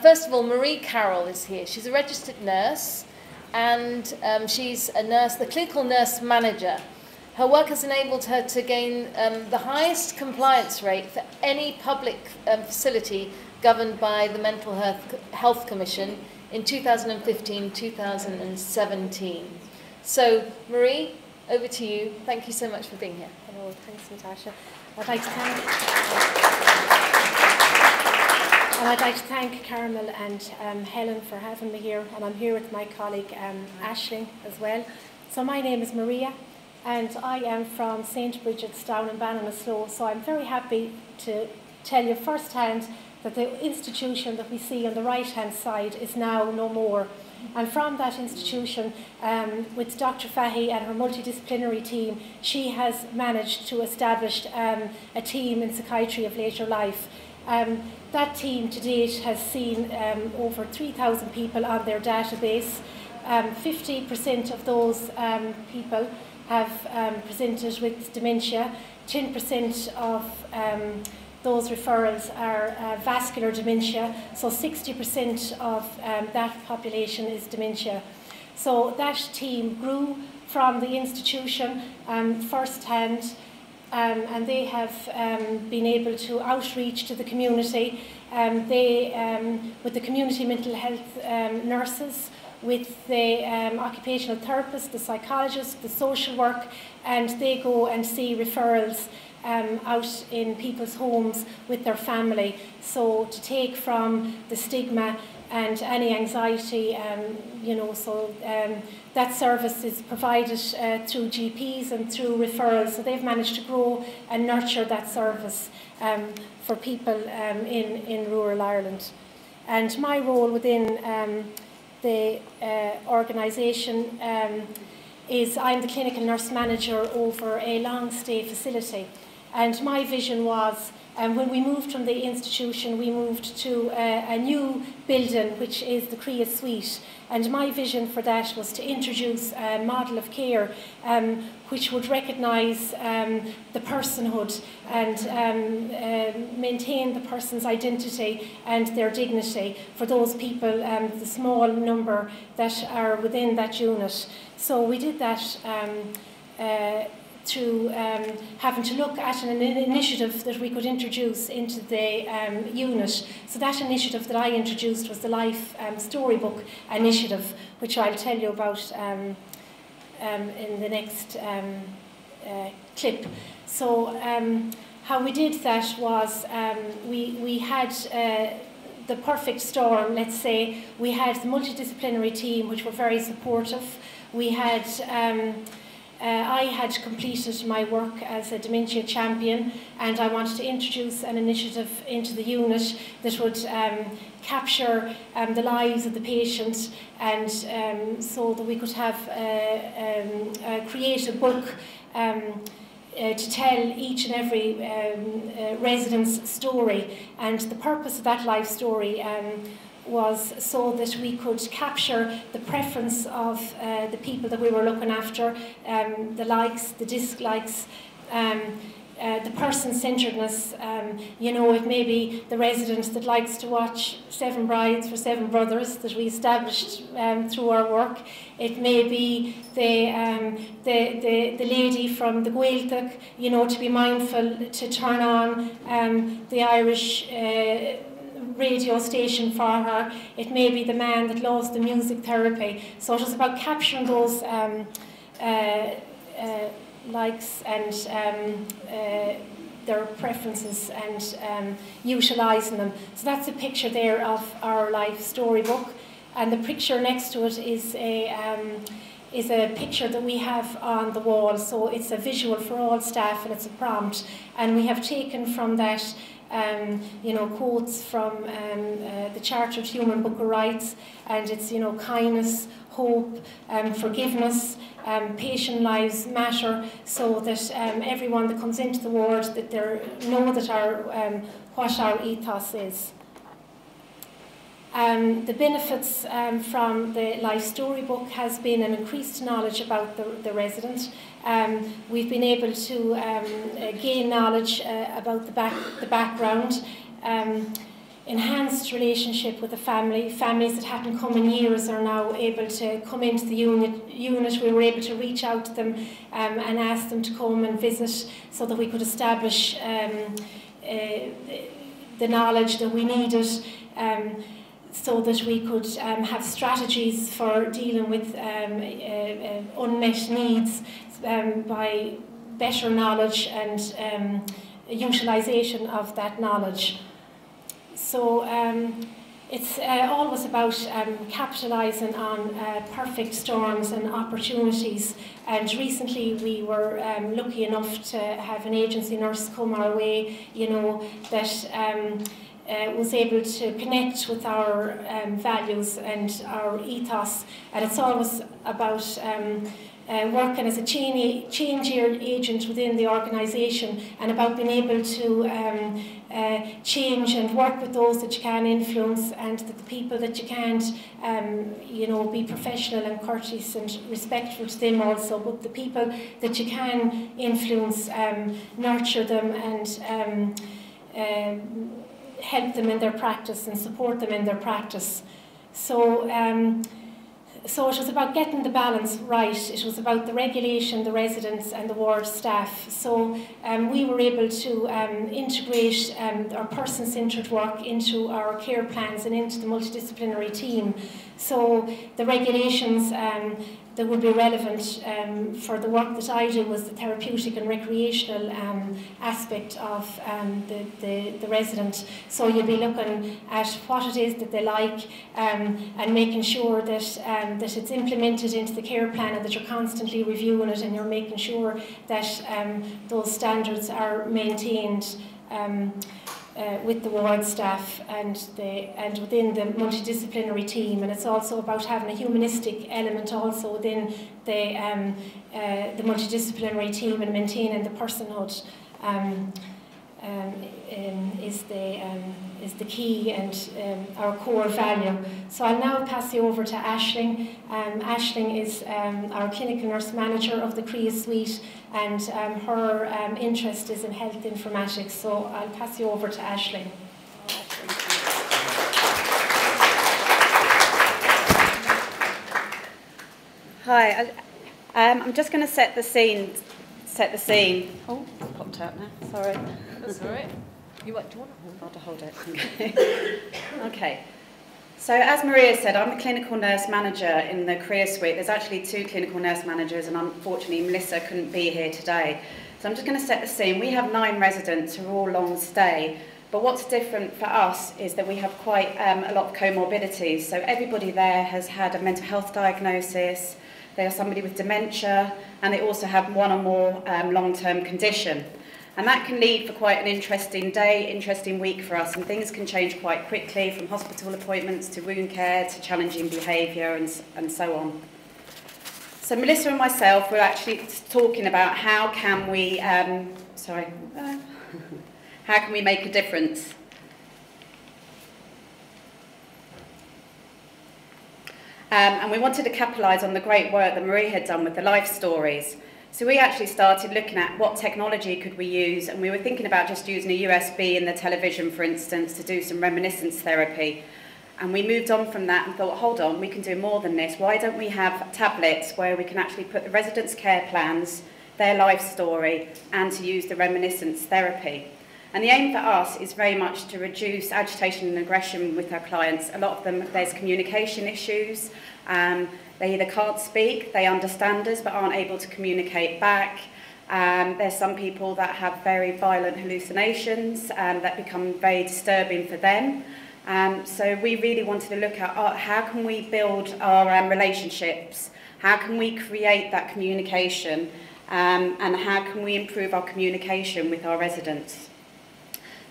First of all, Marie Carroll is here. She's a registered nurse, and she's a nurse, the clinical nurse manager. Her work has enabled her to gain the highest compliance rate for any public facility governed by the Mental Health Commission in 2015-2017. So, Marie, over to you. Thank you so much for being here. Hello, thanks, Natasha. I'd like to thank Carmel and Helen for having me here, and I'm here with my colleague Aisling as well. So my name is Maria, and I am from St. Bridget's down in Ballinasloe, so I'm very happy to tell you firsthand that the institution that we see on the right-hand side is now no more. And from that institution, with Dr. Fahy and her multidisciplinary team, she has managed to establish a team in psychiatry of later life. That team to date has seen over 3,000 people on their database. 50% of those people have presented with dementia. 10% of those referrals are vascular dementia, so 60% of that population is dementia. So that team grew from the institution firsthand, and they have been able to outreach to the community. With the community mental health nurses, with the occupational therapists, the psychologists, the social work, and they go and see referrals out in people's homes with their family. So to take from the stigma and any anxiety, that service is provided through GPs and through referrals. So they've managed to grow and nurture that service for people in rural Ireland. And my role within the organisation is I'm the clinical nurse manager over a long stay facility. And my vision was, when we moved from the institution, we moved to a new building, which is the Crea Suite. And my vision for that was to introduce a model of care which would recognise the personhood and maintain the person's identity and their dignity for those people, the small number that are within that unit. So we did that through having to look at an initiative that we could introduce into the unit. So that initiative that I introduced was the Life Storybook initiative, which I'll tell you about in the next clip. So how we did that was we had the perfect storm, let's say. We had the multidisciplinary team, which were very supportive. We had I had completed my work as a dementia champion, and I wanted to introduce an initiative into the unit that would capture the lives of the patient, and so that we could have create a book to tell each and every resident's story. And the purpose of that life story was so that we could capture the preference of the people that we were looking after, the likes, the dislikes, the person-centeredness. It may be the resident that likes to watch Seven Brides for Seven Brothers that we established through our work. It may be the lady from the Gaeltacht, to be mindful to turn on the Irish radio station for her. It may be the man that loves the music therapy. So it was about capturing those likes and their preferences and utilising them. So that's a picture there of our life storybook, and the picture next to it is a picture that we have on the wall. So it's a visual for all staff, and it's a prompt, and we have taken from that quotes from the Charter of Human Book of Rights, and it's kindness, hope, forgiveness, patient lives matter, so that everyone that comes into the ward that they know that what our ethos is. The benefits from the Life Storybook has been an increased knowledge about the resident. We've been able to gain knowledge about the background. enhanced relationship with the family. Families that hadn't come in years are now able to come into the unit. We were able to reach out to them and ask them to come and visit so that we could establish the knowledge that we needed, so that we could have strategies for dealing with unmet needs by better knowledge and utilisation of that knowledge. So it's always about capitalising on perfect storms and opportunities. And recently we were lucky enough to have an agency nurse come our way, that was able to connect with our values and our ethos. And it's always about working as a change agent within the organisation, and about being able to change and work with those that you can influence, and the people that you can't, be professional and courteous and respectful to them also. But the people that you can influence, nurture them and help them in their practice and support them in their practice. So it was about getting the balance right. It was about the regulation, the residents and the ward staff. So we were able to integrate our person-centred work into our care plans and into the multidisciplinary team. So the regulations that would be relevant for the work that I do was the therapeutic and recreational aspect of the resident. So you'll be looking at what it is that they like and making sure that that it's implemented into the care plan, and that you're constantly reviewing it, and you're making sure that those standards are maintained with the ward staff and within the multidisciplinary team. And it's also about having a humanistic element also within the multidisciplinary team, and maintaining the personhood is the key and our core value. So I'll now pass you over to Aisling. Aisling is our clinical nurse manager of the CREA suite, and her interest is in health informatics. So I'll pass you over to Aisling. Hi, I'm just going to set the scene. Oh, it's popped out now. Sorry. That's all right. Do you want to hold it? Okay. So as Maria said, I'm the clinical nurse manager in the CREA suite. There's actually 2 clinical nurse managers, and unfortunately Melissa couldn't be here today. So I'm just going to set the scene. We have 9 residents who are all long stay, but what's different for us is that we have quite a lot of comorbidities. So everybody there has had a mental health diagnosis, they are somebody with dementia, and they also have 1 or more long-term condition. And that can lead for quite an interesting day, interesting week for us, and things can change quite quickly, from hospital appointments to wound care to challenging behaviour and so on. So Melissa and myself were actually talking about how can we, how can we make a difference? And we wanted to capitalise on the great work that Marie had done with the life stories. So we actually started looking at what technology could we use, and we were thinking about just using a USB in the television, for instance, to do some reminiscence therapy. And we moved on from that and thought, hold on, we can do more than this. Why don't we have tablets where we can actually put the residents' care plans, their life story, and to use the reminiscence therapy? And the aim for us is very much to reduce agitation and aggression with our clients. A lot of them, there's communication issues. They either can't speak, they understand us but aren't able to communicate back. There's some people that have very violent hallucinations that become very disturbing for them. So we really wanted to look at how can we build our relationships, how can we create that communication, and how can we improve our communication with our residents.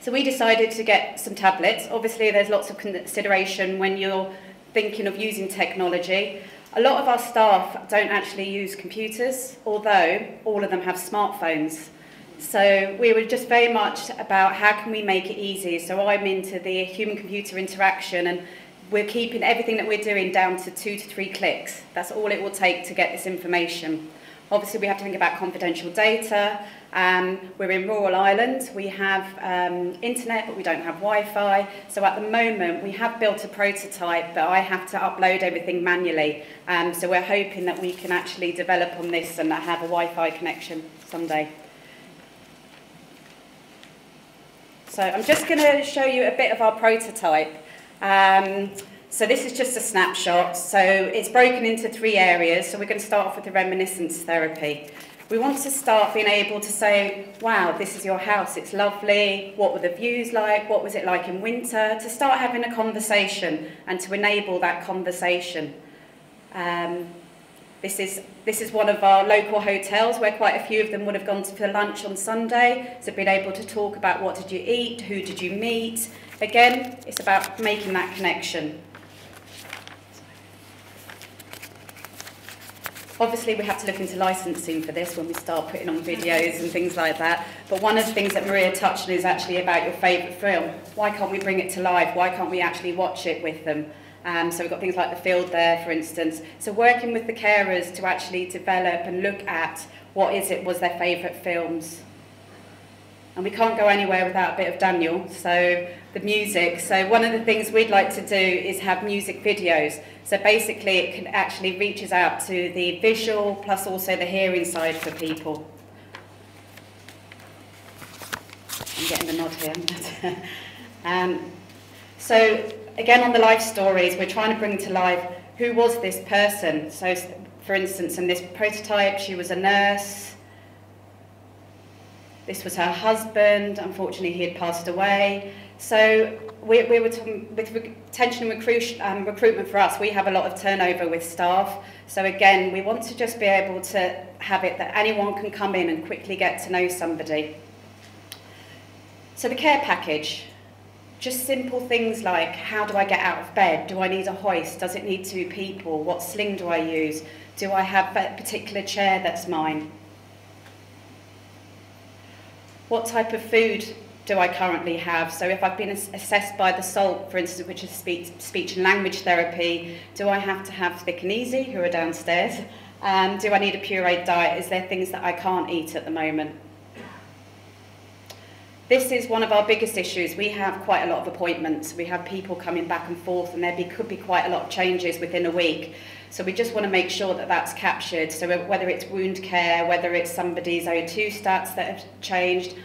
So we decided to get some tablets. Obviously there's lots of consideration when you're thinking of using technology. A lot of our staff don't actually use computers, although all of them have smartphones. So we were just very much about how can we make it easy. So I'm into the human-computer interaction, and we're keeping everything that we're doing down to 2 to 3 clicks. That's all it will take to get this information. Obviously, we have to think about confidential data. We're in rural Ireland. We have internet, but we don't have Wi-Fi. So at the moment, we have built a prototype, but I have to upload everything manually. So we're hoping that we can actually develop on this and have a Wi-Fi connection someday. So I'm just going to show you a bit of our prototype. So this is just a snapshot. So it's broken into 3 areas. So we're going to start off with the reminiscence therapy. We want to start being able to say, wow, this is your house, it's lovely, what were the views like, what was it like in winter, to start having a conversation and to enable that conversation. This is one of our local hotels where quite a few of them would have gone for lunch on Sunday, so being able to talk about what did you eat, who did you meet. Again, it's about making that connection. Obviously, we have to look into licensing for this when we start putting on videos and things like that. But one of the things that Maria touched on is actually about your favourite film. Why can't we bring it to life? Why can't we actually watch it with them? So we've got things like The Field there, for instance. So working with the carers to actually develop and look at what was their favourite films. And we can't go anywhere without a bit of Daniel, so the music. So one of the things we'd like to do is have music videos. So basically it can actually reaches out to the visual plus also the hearing side for people. I'm getting the nod here. So again on the life stories, we're trying to bring to life who was this person. So for instance, in this prototype, she was a nurse. This was her husband. Unfortunately, he had passed away. So we were talking, with retention and recruitment for us, we have a lot of turnover with staff. So again, we want to just be able to have it that anyone can come in and quickly get to know somebody. So the care package, just simple things like, how do I get out of bed? Do I need a hoist? Does it need 2 people? What sling do I use? Do I have a particular chair that's mine? What type of food do I currently have? So if I've been assessed by the SALT, for instance, which is speech and language therapy, do I have to have thick and easy, who are downstairs? Do I need a pureed diet? Is there things that I can't eat at the moment? This is one of our biggest issues. We have quite a lot of appointments. We have people coming back and forth, and could be quite a lot of changes within a week. So we just want to make sure that that's captured. So whether it's wound care, whether it's somebody's O2 stats that have changed.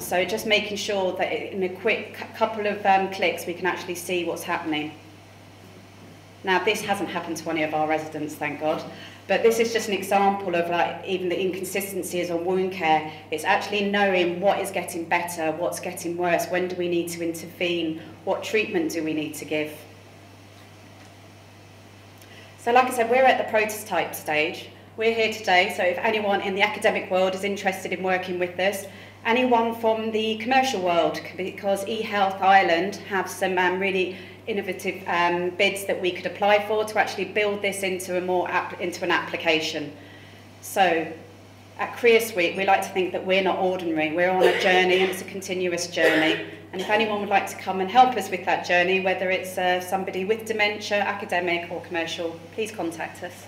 So just making sure that in a quick couple of clicks, we can actually see what's happening. Now, this hasn't happened to any of our residents, thank God. But this is just an example of like even the inconsistencies on wound care. It's actually knowing what is getting better, what's getting worse, when do we need to intervene, what treatment do we need to give. So like I said, we're at the prototype stage. We're here today, so if anyone in the academic world is interested in working with us, anyone from the commercial world, because eHealth Ireland have some really innovative bids that we could apply for to actually build this into an application. So at Career Suite, we like to think that we're not ordinary. We're on a journey, and it's a continuous journey. And if anyone would like to come and help us with that journey, whether it's somebody with dementia, academic or commercial, please contact us.